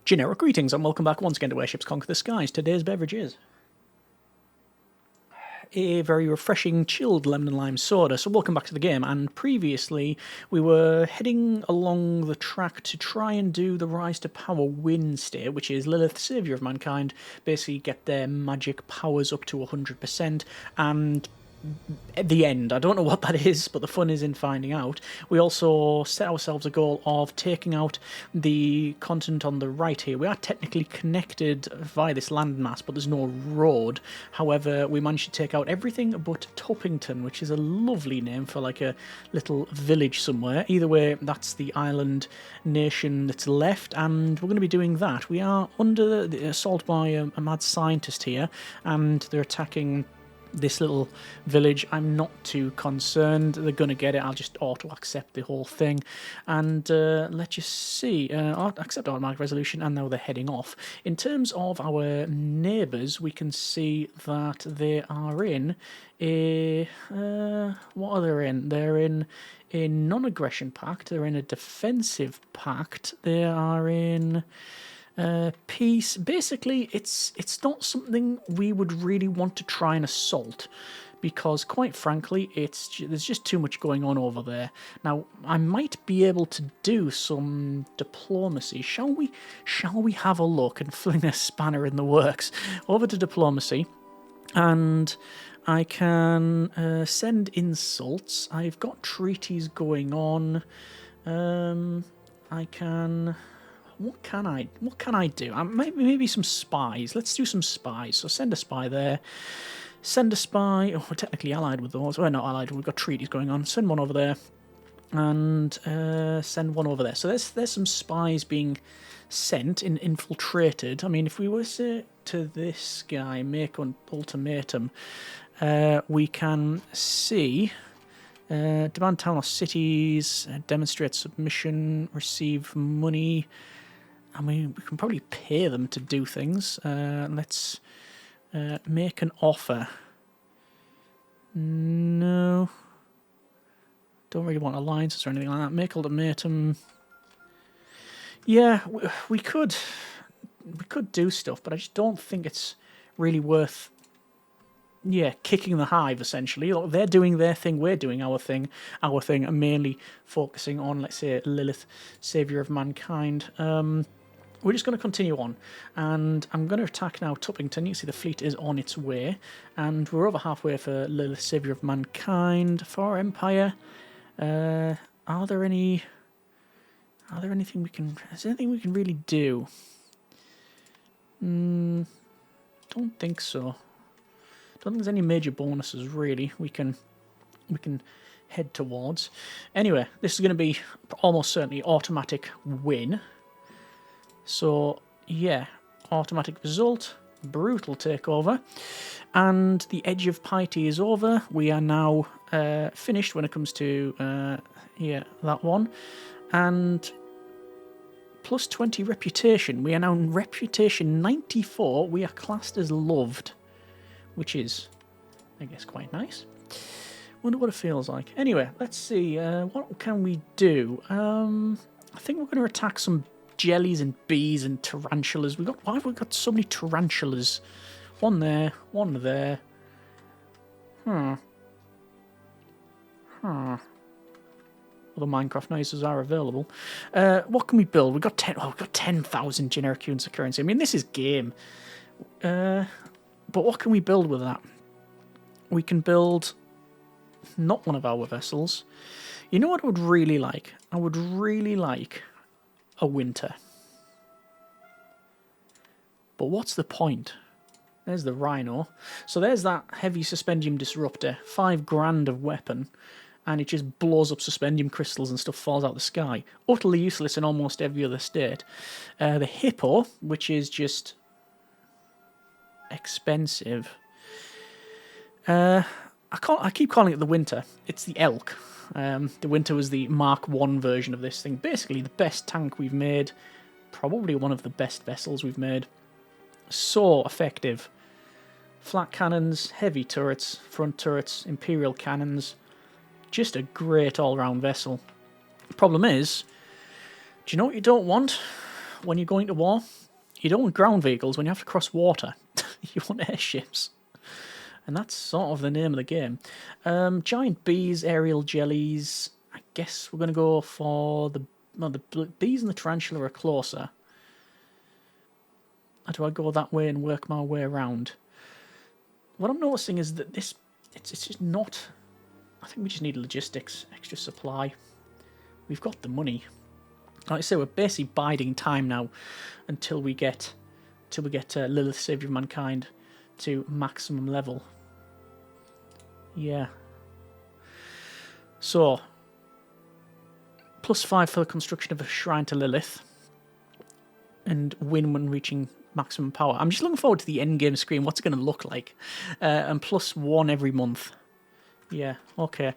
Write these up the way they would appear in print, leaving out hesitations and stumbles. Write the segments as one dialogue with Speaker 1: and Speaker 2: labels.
Speaker 1: Generic greetings and welcome back once again to Airships Conquer the Skies. Today's beverage is a very refreshing chilled lemon and lime soda. So welcome back to the game, and previously we were heading along the track to try and do the Rise to Power win state, which is Lilith, Saviour of Mankind, basically get their magic powers up to 100%, and at the end, I don't know what that is, but the fun is in finding out. We also set ourselves a goal of taking out the continent on the right here. We are technically connected via this landmass, but there's no road. However, we managed to take out everything but Tuppington, which is a lovely name for like a little village somewhere. Either way, that's the island nation that's left, and we're going to be doing that. We are under the assault by a mad scientist here, and they're attacking this little village. I'm not too concerned. They're going to get it. I'll just auto-accept the whole thing. And let's just see. Accept automatic resolution, and now they're heading off. In terms of our neighbours, we can see that they are in a... what are they in? They're in a non-aggression pact. They're in a defensive pact. They are in... peace. Basically, it's not something we would really want to try and assault, because quite frankly, there's just too much going on over there. Now, I might be able to do some diplomacy. Shall we have a look and fling a spanner in the works over to diplomacy? And I can send insults. I've got treaties going on. I can... What can I do? Maybe some spies. Let's do some spies. So send a spy there. Send a spy. Oh, we're technically allied with those. We're not allied. We've got treaties going on. Send one over there. And send one over there. So there's some spies being sent, infiltrated. I mean, if we were to this guy, make an ultimatum, we can see... demand town or cities, demonstrate submission, receive money. I mean, we can probably pay them to do things. Let's make an offer. No. Don't really want alliances or anything like that. Make ultimatum. Yeah, we could do stuff, but I just don't think it's really worth... Yeah, kicking the hive, essentially. They're doing their thing, we're doing our thing, and mainly focusing on, let's say, Lilith, Saviour of Mankind. We're just going to continue on, and I'm going to attack now Tuppington. You see the fleet is on its way, and we're over halfway for Lilith, Saviour of Mankind. For our Empire, is there anything we can really do? Don't think so. Don't think there's any major bonuses really we can head towards. Anyway, this is going to be almost certainly automatic win. So yeah, automatic result, brutal takeover, and the edge of piety is over. We are now finished when it comes to that one, and plus 20 reputation. We are now in reputation 94. We are classed as loved, which is, I guess, quite nice. Wonder what it feels like. Anyway, let's see. What can we do? I think we're going to attack some jellies and bees and tarantulas. Why have we got so many tarantulas? One there, one there. Other Minecraft noises are available. What can we build? We've got 10,000 generic units of currency. I mean, this is game. But what can we build with that? We can build not one of our vessels. You know what I would really like? I would really like a winter. But what's the point? There's the Rhino. So there's that heavy suspendium disruptor. 5 grand of weapon. And it just blows up suspendium crystals and stuff falls out the sky. Utterly useless in almost every other state. The Hippo, which is just... expensive. I keep calling it the Winter. It's the Elk. The Winter was the Mark I version of this thing. Basically the best tank we've made. Probably one of the best vessels we've made. So effective. Flat cannons, heavy turrets, front turrets, Imperial cannons. Just a great all-round vessel. The problem is, do you know what you don't want? when you're going to war, you don't want ground vehicles when you have to cross water. You want airships. And that's sort of the name of the game. Giant bees, aerial jellies. I guess we're going to go for the... No, the bees and the tarantula are closer. Or do I go that way and work my way around? What I'm noticing is that this... It's just not... I think we just need logistics, extra supply. We've got the money. Like I say, we're basically biding time now until we get Lilith, Saviour of Mankind, to maximum level. Yeah. So, +5 for the construction of a shrine to Lilith, and win when reaching maximum power. I'm just looking forward to the endgame screen. What's it going to look like? And +1 every month. Yeah, okay.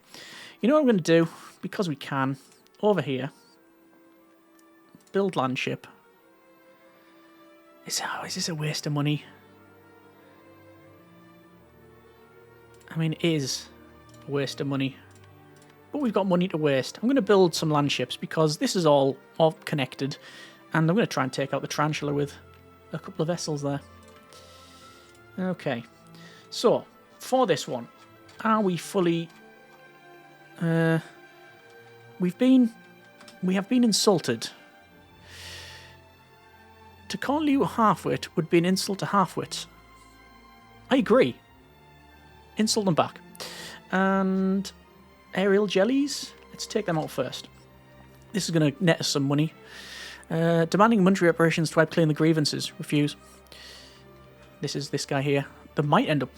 Speaker 1: You know what I'm going to do? Because we can, over here, build landship. Is this a waste of money? I mean, it is a waste of money. But we've got money to waste. I'm going to build some landships because this is all connected. And I'm going to try and take out the Tarantula with a couple of vessels there. Okay. So, for this one, are we fully... We have been insulted. To call you a half-wit would be an insult to half-wits. I agree. Insult them back. And aerial jellies, let's take them out first. This is going to net us some money. Demanding monetary reparations to wipe clean the grievances. Refuse. This is this guy here. They might end up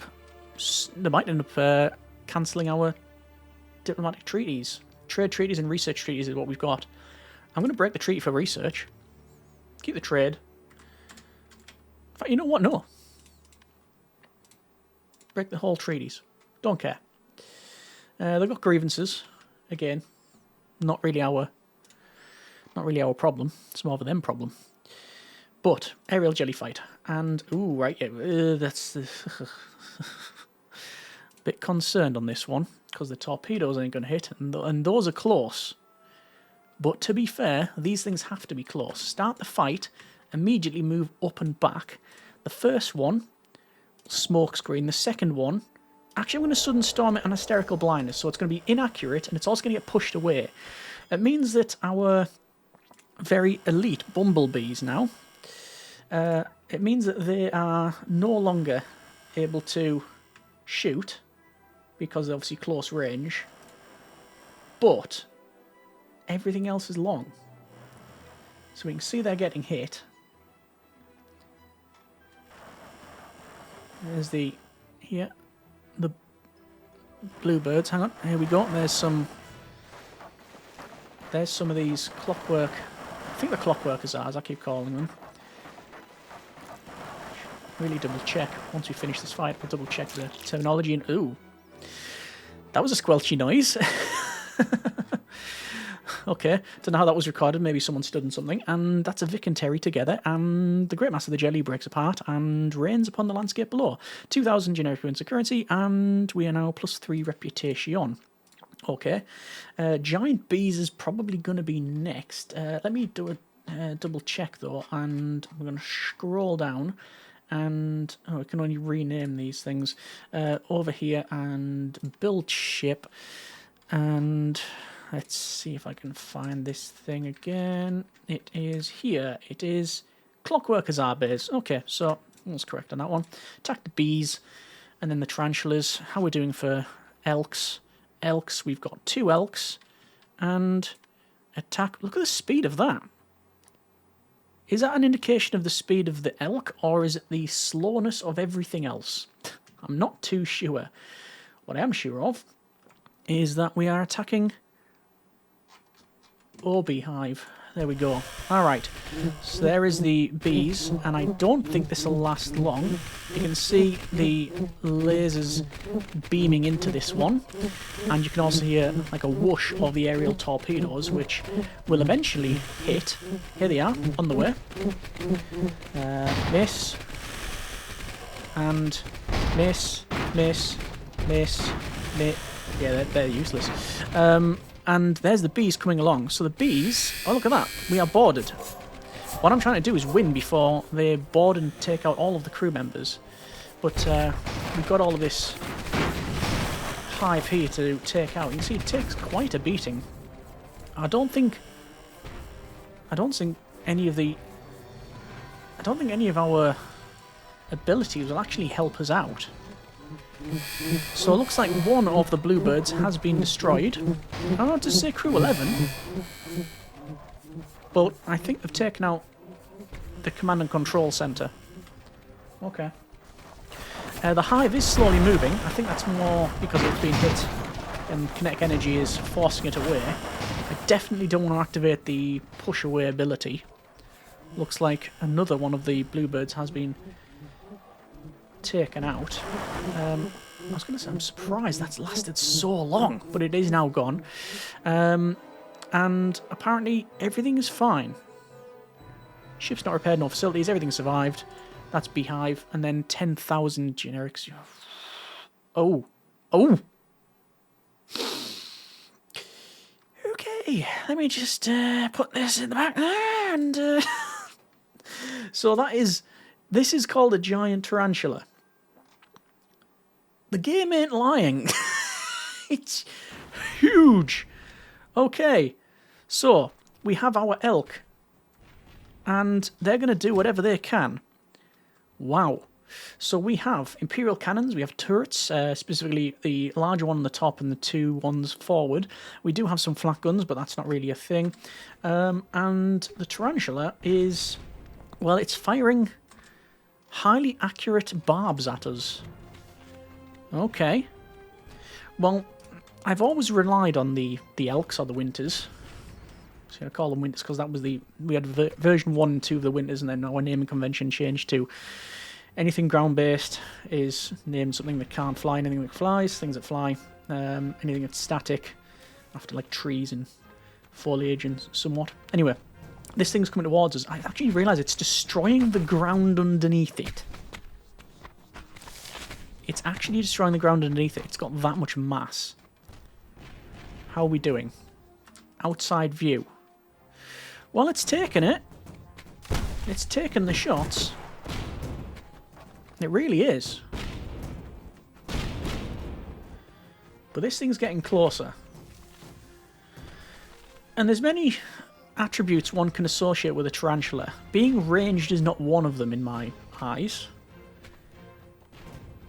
Speaker 1: cancelling our diplomatic treaties. Trade treaties and research treaties is what we've got. I'm going to break the treaty for research. Keep the trade. In fact, you know what? No. Break the whole treaties. Don't care. They've got grievances. Again, not really our problem. It's more of a them problem. But aerial jelly fight and ooh right, yeah, that's a bit concerned on this one because the torpedoes ain't going to hit, and those are close. But to be fair, these things have to be close. Start the fight, immediately move up and back. The first one, smoke screen. The second one, actually I'm going to sudden storm it on hysterical blindness, so it's going to be inaccurate and it's also going to get pushed away. It means that our very elite bumblebees now, it means that they are no longer able to shoot because they're obviously close range, but everything else is long. So we can see they're getting hit. There's the bluebirds. Hang on, here we go. There's some of these clockwork. I think the clockworkers are, as I keep calling them. Really double check once we finish this fight. We'll double check the terminology. And ooh, that was a squelchy noise. Okay, don't know how that was recorded. Maybe someone stood in something. And that's a Vic and Terry together. And the Great Mass of the Jelly breaks apart and rains upon the landscape below. 2,000 generic points of currency, and we are now +3 reputation. Okay, giant bees is probably going to be next. Let me do a double check though, and we're going to scroll down. And we can only rename these things over here and build ship. And let's see if I can find this thing again. It is here. It is Clockworkers are base. Okay, so I was correct on that one. Attack the bees and then the tarantulas. How we're doing for elks. Elks, we've got 2 elks. And attack. Look at the speed of that. Is that an indication of the speed of the elk, or is it the slowness of everything else? I'm not too sure. What I am sure of is that we are attacking beehive. There we go. Alright, so there is the bees, and I don't think this will last long. You can see the lasers beaming into this one, and you can also hear like a whoosh of the aerial torpedoes, which will eventually hit. Here they are, on the way. Miss. And miss, miss, miss, miss. Yeah, they're useless. And there's the bees coming along. So the bees, oh look at that, we are boarded. What I'm trying to do is win before they board and take out all of the crew members. But we've got all of this hive here to take out. You can see it takes quite a beating. I don't think any of our abilities will actually help us out. So it looks like one of the bluebirds has been destroyed. I don't want to say crew 11, but I think they've taken out the command and control center. Okay. The hive is slowly moving. I think that's more because it's been hit and kinetic energy is forcing it away. I definitely don't want to activate the push away ability. Looks like another one of the bluebirds has been taken out. I was going to say, I'm surprised that's lasted so long, but it is now gone. And apparently everything is fine. Ship's not repaired, no facilities, everything survived. That's Beehive, and then 10,000 generics. Oh. Oh! Okay, let me just put this in the back there, and... So this is called a giant tarantula. The game ain't lying. It's huge. Okay, so we have our elk, and they're going to do whatever they can. Wow. So we have Imperial cannons, we have turrets, specifically the larger one on the top and the two ones forward. We do have some flak guns, but that's not really a thing. And the tarantula is, well, it's firing highly accurate barbs at us. Okay. Well, I've always relied on the elks or the winters. So I call them winters because that was we had version 1 and 2 of the winters, and then our naming convention changed to anything ground-based is named something that can't fly, anything that flies, things that fly, anything that's static, after like trees and foliage and somewhat. Anyway, this thing's coming towards us. I actually realise it's destroying the ground underneath it. It's actually destroying the ground underneath it. It's got that much mass. How are we doing? Outside view. Well, it's taken it. It's taken the shots. It really is. But this thing's getting closer. And there's many attributes one can associate with a tarantula. Being ranged is not one of them in my eyes.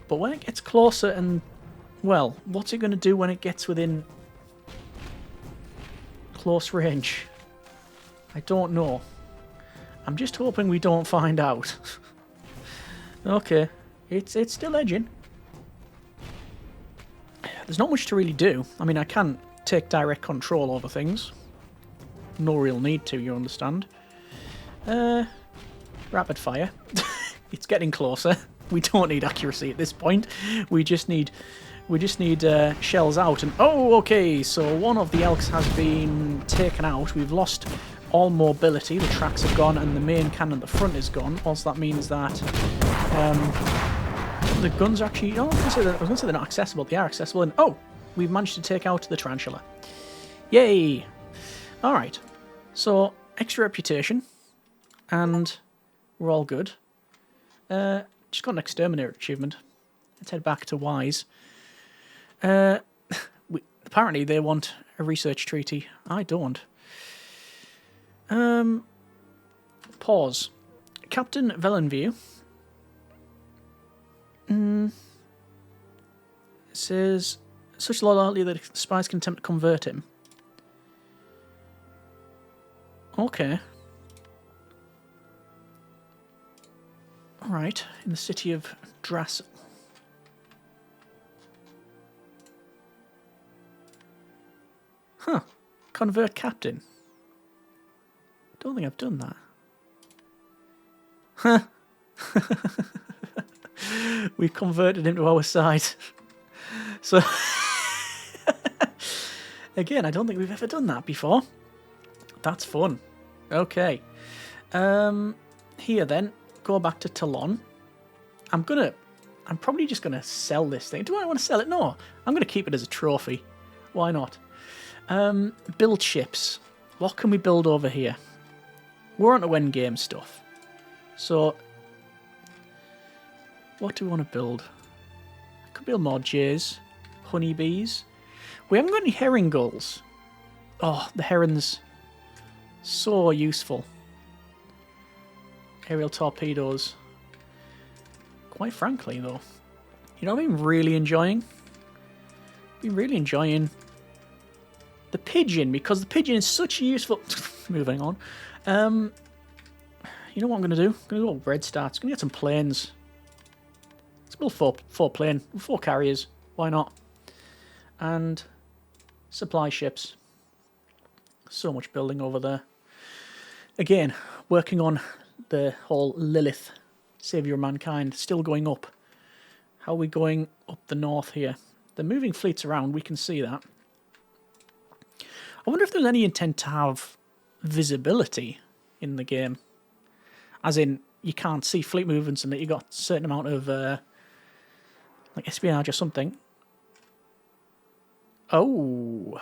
Speaker 1: But when it gets closer and... well, what's it going to do when it gets within close range? I don't know. I'm just hoping we don't find out. Okay, it's still edging. There's not much to really do. I mean, I can take direct control over things. No real need to, you understand. Rapid fire. It's getting closer. We don't need accuracy at this point. We just need shells out. And oh, okay. So one of the elks has been taken out. We've lost all mobility. The tracks have gone, and the main cannon at the front is gone. Also, that means that the guns are actually... oh, I was going to say they're not accessible. They are accessible. And oh, we've managed to take out the tarantula. Yay! All right. So extra reputation, and we're all good. Just got an exterminator achievement. Let's head back to Wise. Apparently they want a research treaty. I don't. Pause. Captain Velenview says such loyalty that spies can attempt to convert him. Okay. Alright, in the city of Drassel. Huh. Convert captain. Don't think I've done that. Huh. We've converted him to our side. So, again, I don't think we've ever done that before. That's fun. Okay. Here then, go back to Talon. I'm probably just gonna sell this thing. Do I want to sell it? No. I'm gonna keep it as a trophy. Why not? Build ships. What can we build over here? we're on to endgame stuff. So, what do we want to build? I could build more jays, honeybees. We haven't got any herring gulls. Oh, the herons. So useful. Aerial torpedoes. Quite frankly, though, you know what I'm really enjoying? I'm really enjoying the pigeon, because the pigeon is such a useful... Moving on. You know what I'm going to do? I'm going to go red starts. Going to get some planes. Let's build four carriers. Why not? And supply ships. So much building over there. Again, working on the whole Lilith, Saviour of Mankind, still going up. How are we going up the north here? They're moving fleets around, we can see that. I wonder if there's any intent to have visibility in the game. As in, you can't see fleet movements and that you got a certain amount of like espionage or something. Oh.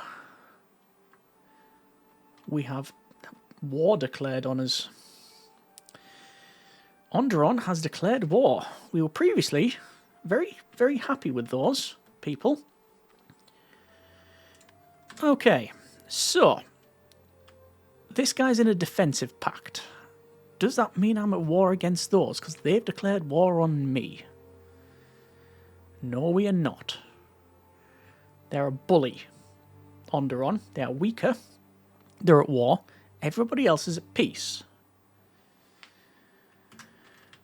Speaker 1: We have war declared on us. Andon has declared war. We were previously very, very happy with those people. Okay, so this guy's in a defensive pact. Does that mean I'm at war against those? Because they've declared war on me. No, we are not. They're a bully. Andon. They are weaker. They're at war. Everybody else is at peace.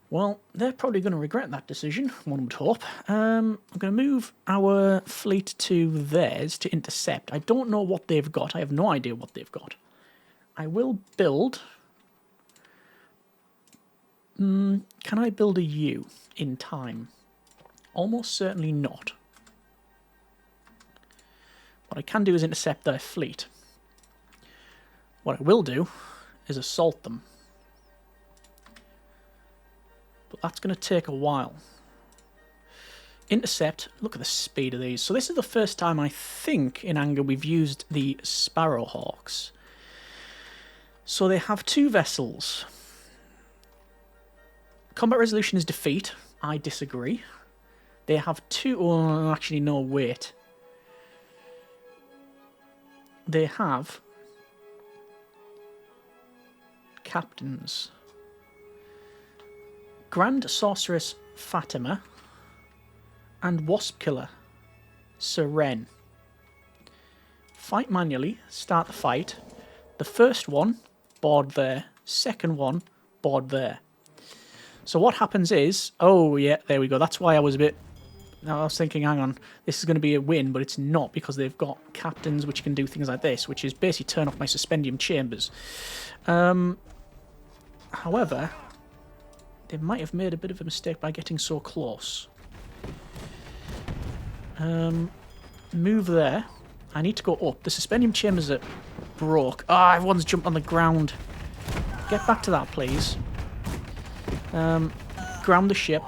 Speaker 1: Well, they're probably going to regret that decision, one would hope. I'm going to move our fleet to theirs to intercept. I don't know what they've got. I have no idea what they've got. I will build... can I build a U in time? Almost certainly not. What I can do is intercept their fleet. What I will do is assault them. But that's going to take a while. Intercept. Look at the speed of these. So this is the first time, I think, in anger we've used the Sparrowhawks. So they have two vessels. Combat resolution is defeat. I disagree. They have two... Oh, actually, no, wait. They have... captains. Grand Sorceress Fatima and Wasp Killer Seren. Fight manually, start the fight. The first one, board there. Second one, board there. So what happens is... Oh, yeah, there we go. That's why I was a bit... I was thinking, hang on, this is going to be a win, but it's not, because they've got captains which can do things like this, which is basically turn off my suspendium chambers. However, they might have made a bit of a mistake by getting so close. Move there. I need to go up. The suspendium chambers are broke. Ah, everyone's jumped on the ground. Get back to that, please. Ground the ship.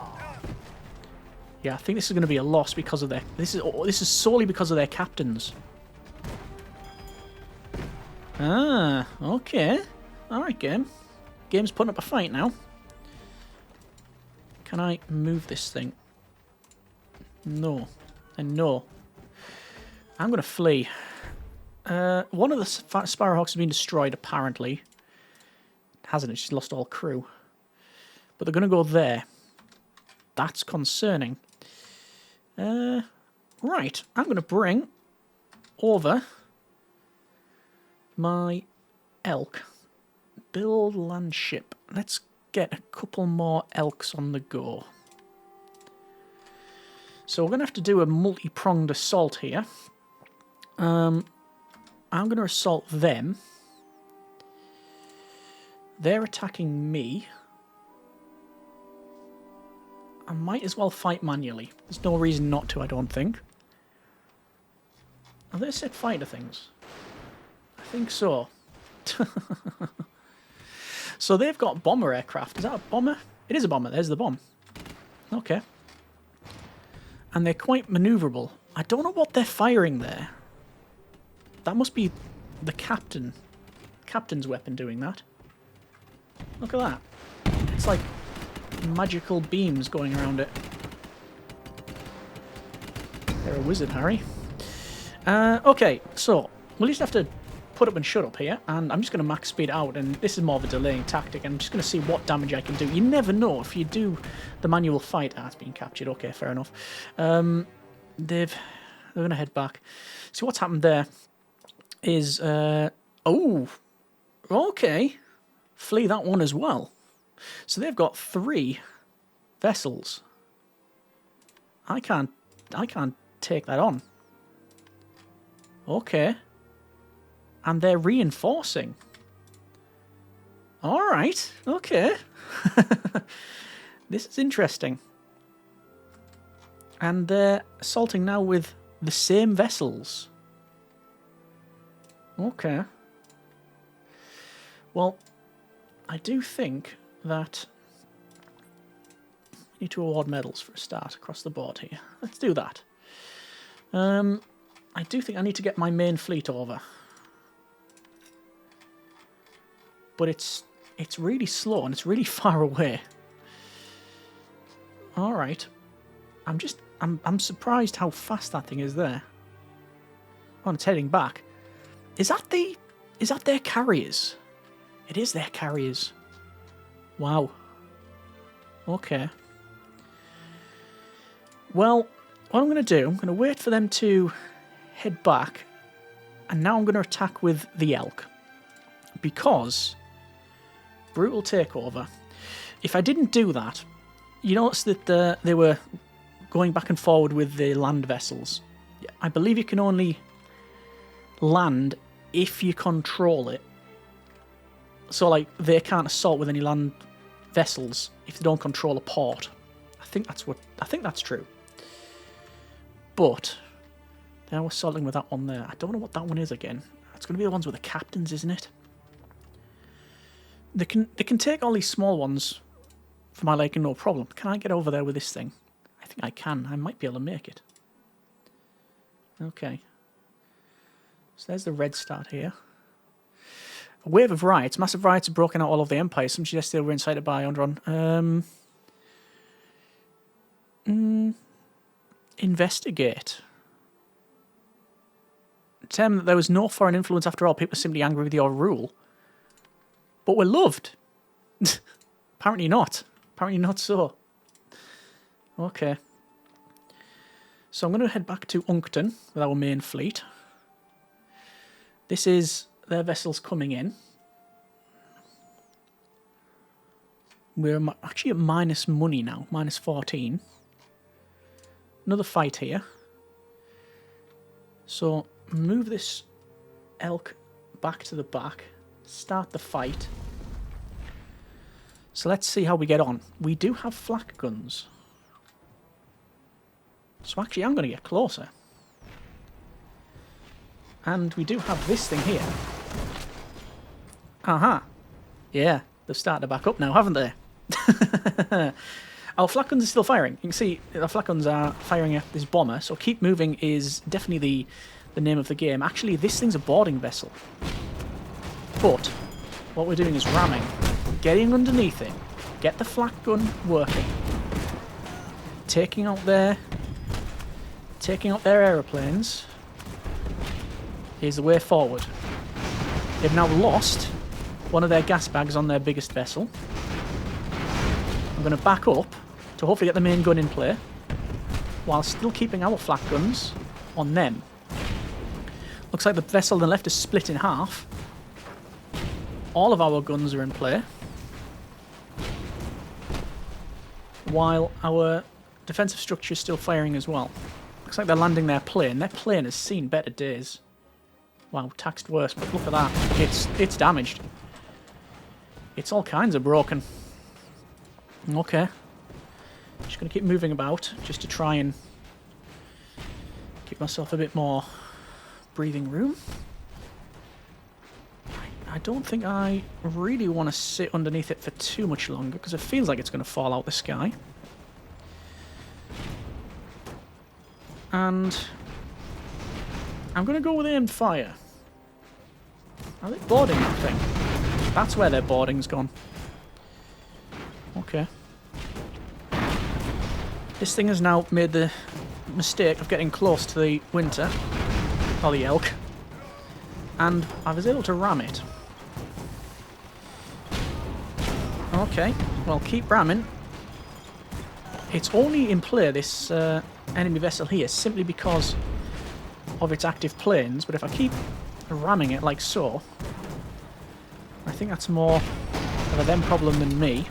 Speaker 1: Yeah, I think this is going to be a loss because of their... This is solely because of their captains. Ah, okay. Alright, game. Game's putting up a fight now. Can I move this thing? No. And no. I'm going to flee. One of the Sparrowhawks has been destroyed, apparently. Hasn't it? She's lost all crew. But they're going to go there. That's concerning. Right. I'm going to bring over my elk. Build land ship. Let's get a couple more elks on the go. So we're going to have to do a multi-pronged assault here. I'm going to assault them. They're attacking me. I might as well fight manually. There's no reason not to, I don't think. Are they set fighter things? I think so. So they've got bomber aircraft. Is that a bomber? It is a bomber. There's the bomb. Okay. And they're quite maneuverable. I don't know what they're firing there. That must be the captain's weapon doing that. Look at that. It's like magical beams going around it. You're a wizard, Harry. Okay, so we'll just have to put up and shut up here, and I'm just going to max speed out, and this is more of a delaying tactic. I'm just going to see what damage I can do. You never know if you do the manual fight. Ah, it's being captured. Okay, fair enough. They're going to head back. See what's happened there is oh, okay, flee that one as well. So they've got 3 vessels. I can't take that on. Okay. And they're reinforcing. Alright, okay. This is interesting. And they're assaulting now with the same vessels. Okay. Well, I do think that we need to award medals for a start across the board here. Let's do that. I do think I need to get my main fleet over. But it's really slow and it's really far away. Alright. I'm surprised how fast that thing is there. Oh, it's heading back. Is that their carriers? It is their carriers. Wow. Okay. Well, what I'm going to do, I'm going to wait for them to head back, and now I'm going to attack with the elk. Because brutal takeover. If I didn't do that, you notice that they were going back and forward with the land vessels. I believe you can only land if you control it. So, like, they can't assault with any land vessels if they don't control a port. I think that's true. But they were assaulting with that one there. I don't know what that one is again. It's going to be the ones with the captains, isn't it? They can take all these small ones for my liking, no problem. Can I get over there with this thing? I think I can. I might be able to make it. Okay. So there's the red start here. A wave of riots. Massive riots have broken out all over the Empire. Some suggest they were incited by Andon. Investigate. Determine that there was no foreign influence after all. People are simply angry with your rule. But we're loved. Apparently not. Apparently not so. Okay. So I'm going to head back to Uncton with our main fleet. This is their vessels coming in. We're actually at minus money now. Minus 14. Another fight here. So move this elk back to the back. Start the fight. So let's see how we get on. We do have flak guns. So actually I'm going to get closer. And we do have this thing here. Aha. Yeah, they've started to back up now, haven't they? Our flak guns are still firing. You can see the flak guns are firing at this bomber. So keep moving is definitely the name of the game. Actually, this thing's a boarding vessel. But what we're doing is ramming, getting underneath it, get the flak gun working, taking out their aeroplanes. Here's the way forward. They've now lost one of their gas bags on their biggest vessel. I'm going to back up to hopefully get the main gun in play, while still keeping our flak guns on them. Looks like the vessel on the left is split in half. All of our guns are in play, while our defensive structure is still firing as well. Looks like they're landing their plane. Their plane has seen better days. Wow, taxed worse, but look at that. It's damaged. It's all kinds of broken. Okay. Just going to keep moving about, just to try and give myself a bit more breathing room. I don't think I really want to sit underneath it for too much longer, because it feels like it's going to fall out the sky. And I'm going to go with aimed fire. Are they boarding that thing? That's where their boarding's gone. Okay. This thing has now made the mistake of getting close to the winter, or the elk, and I was able to ram it. Okay, well, keep ramming. It's only in play, this enemy vessel here, simply because of its active planes, but if I keep ramming it like so, I think that's more of a them problem than me.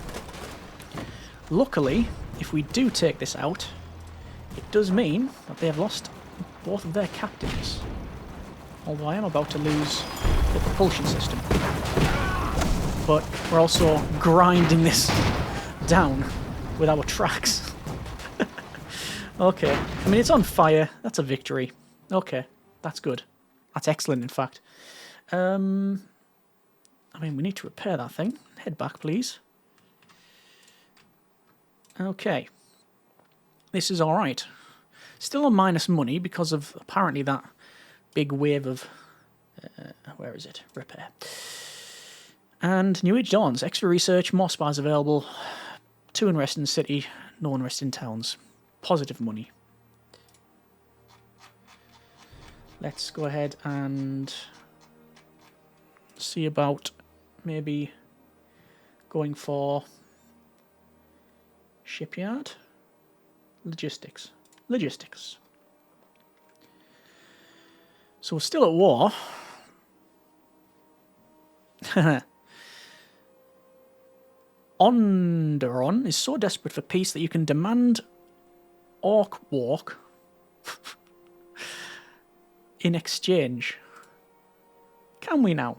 Speaker 1: Luckily, if we do take this out, it does mean that they have lost both of their captains. Although I am about to lose the propulsion system. But we're also grinding this down with our tracks. Okay. I mean, it's on fire. That's a victory. Okay. That's good. That's excellent, in fact. I mean, we need to repair that thing. Head back, please. Okay. This is alright. Still on minus money because of apparently that big wave of... where is it? Repair. And New Age dawns. Extra research, more spies available. 2 unrest in the city, no unrest in towns. Positive money. Let's go ahead and see about maybe going for shipyard. Logistics. Logistics. So we're still at war. Andon is so desperate for peace that you can demand orc walk in exchange. Can we now?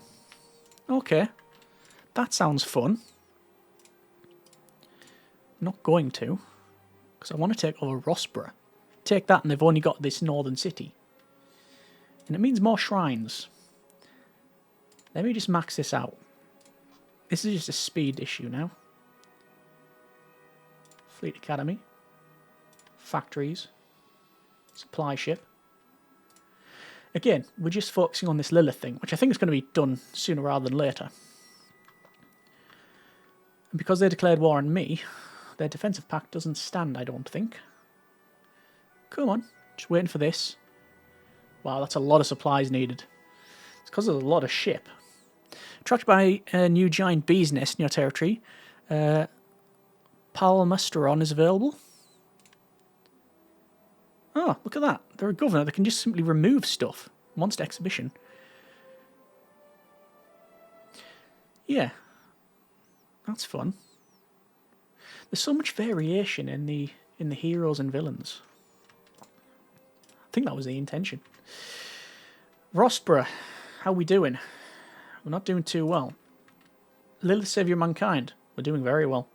Speaker 1: Okay. That sounds fun. Not going to, because I want to take over Rossborough. Take that and they've only got this northern city. And it means more shrines. Let me just max this out. This is just a speed issue now. Fleet Academy. Factories. Supply ship. Again, we're just focusing on this Lilith thing, which I think is going to be done sooner rather than later. And because they declared war on me, their defensive pact doesn't stand, I don't think. Come on, just waiting for this. Wow, that's a lot of supplies needed. It's because there's a lot of ship. Attracted by a new giant bee's nest in your territory, Palmesteron is available. Oh, look at that. They're a governor. They can just simply remove stuff. Monster exhibition. Yeah. That's fun. There's so much variation in the heroes and villains. I think that was the intention. Rossborough, how we doing? We're not doing too well. Lilith, Saviour of Mankind. We're doing very well.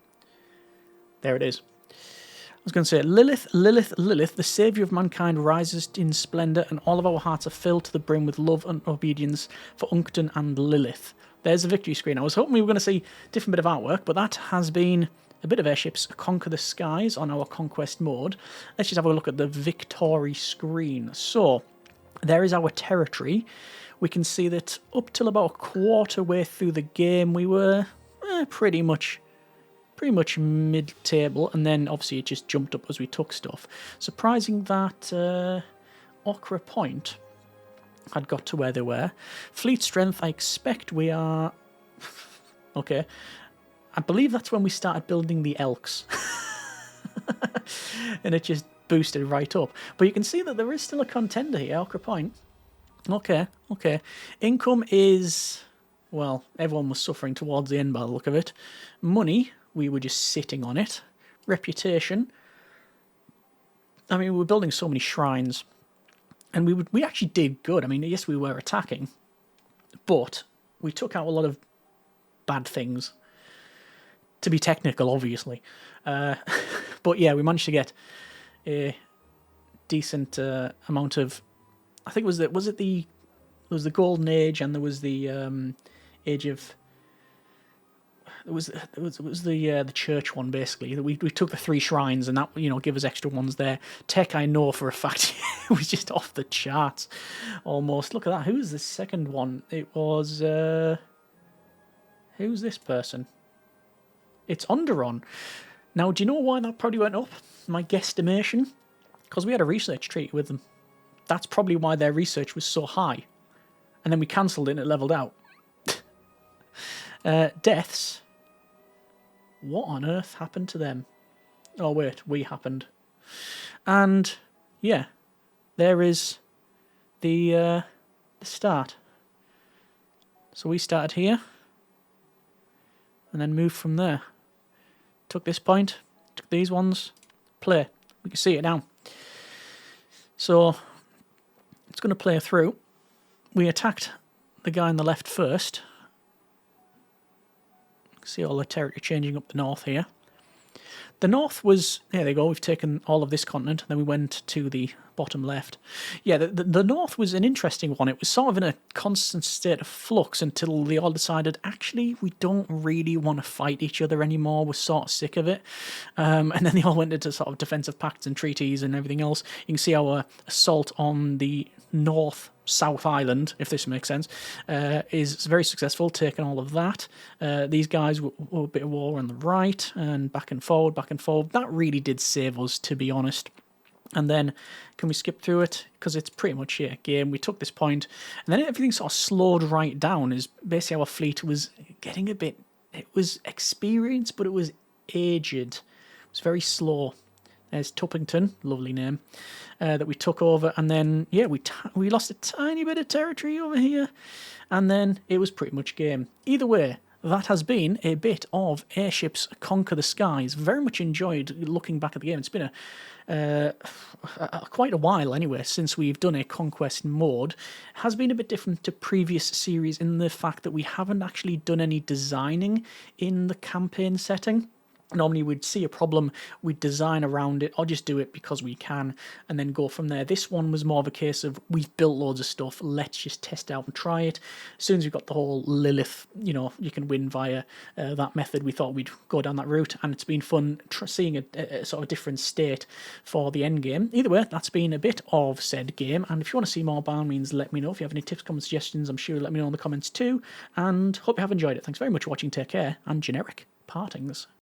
Speaker 1: There it is. I was going to say, Lilith, Lilith, Lilith, the saviour of mankind rises in splendour, and all of our hearts are filled to the brim with love and obedience for Uncton and Lilith. There's the victory screen. I was hoping we were going to see a different bit of artwork, but that has been a bit of Airships Conquer the Skies on our Conquest mode. Let's just have a look at the victory screen. So, there is our territory. We can see that up till about a quarter way through the game, we were pretty much mid-table, and then obviously it just jumped up as we took stuff. Surprising that Ochra Point had got to where they were. Fleet strength, I expect we are... okay. I believe that's when we started building the Elks. And it just boosted right up. But you can see that there is still a contender here, Ochra Point. Okay, okay. Income is... well, everyone was suffering towards the end by the look of it. Money... we were just sitting on it. Reputation. I mean, we were building so many shrines. And we actually did good. I mean, yes, we were attacking. But we took out a lot of bad things. To be technical, obviously. But yeah, we managed to get a decent amount of... I think there was the Golden Age, and there was the Age of... It was the church one, basically. We took the 3 shrines, and that, you know, give us extra ones there. Tech, I know for a fact, it was just off the charts, almost. Look at that. Who's the second one? It was... who's this person? It's Onderon. Now, do you know why that probably went up? My guesstimation? Because we had a research treaty with them. That's probably why their research was so high. And then we cancelled it and it levelled out. Deaths. What on earth happened to them? Oh, wait, we happened. And, yeah, there is the start. So we started here. And then moved from there. Took this point, took these ones, play. We can see it now. So it's going to play through. We attacked the guy on the left first. You can see all the territory changing up the north here. The north was, there they go, we've taken all of this continent, then we went to the bottom left. Yeah, the north was an interesting one. It was sort of in a constant state of flux until they all decided, actually, we don't really want to fight each other anymore. We're sort of sick of it. And then they all went into sort of defensive pacts and treaties and everything else. You can see our assault on the South Island, if this makes sense, is very successful, taking all of that. These guys were a bit of war on the right, and back and forward, back and forward. That really did save us, to be honest. And then, can we skip through it? Because it's pretty much a game. We took this point, and then everything sort of slowed right down, as basically our fleet was getting a bit, it was experienced, but it was aged. It was very slow. There's Tuppington, lovely name, that we took over, and then, yeah, we lost a tiny bit of territory over here, and then it was pretty much game. Either way, that has been a bit of Airships Conquer the Skies. Very much enjoyed looking back at the game. It's been quite a while anyway since we've done a conquest mode. It has been a bit different to previous series in the fact that we haven't actually done any designing in the campaign setting. Normally we'd see a problem, we'd design around it, or just do it because we can, and then go from there. This one was more of a case of, we've built loads of stuff, let's just test it out and try it. As soon as we've got the whole Lilith, you can win via that method, we thought we'd go down that route, and it's been fun seeing a sort of different state for the end game. Either way, that's been a bit of said game, and if you want to see more, by all means, let me know. If you have any tips, comments, suggestions, I'm sure you'll let me know in the comments too, and hope you have enjoyed it. Thanks very much for watching, take care, and generic partings.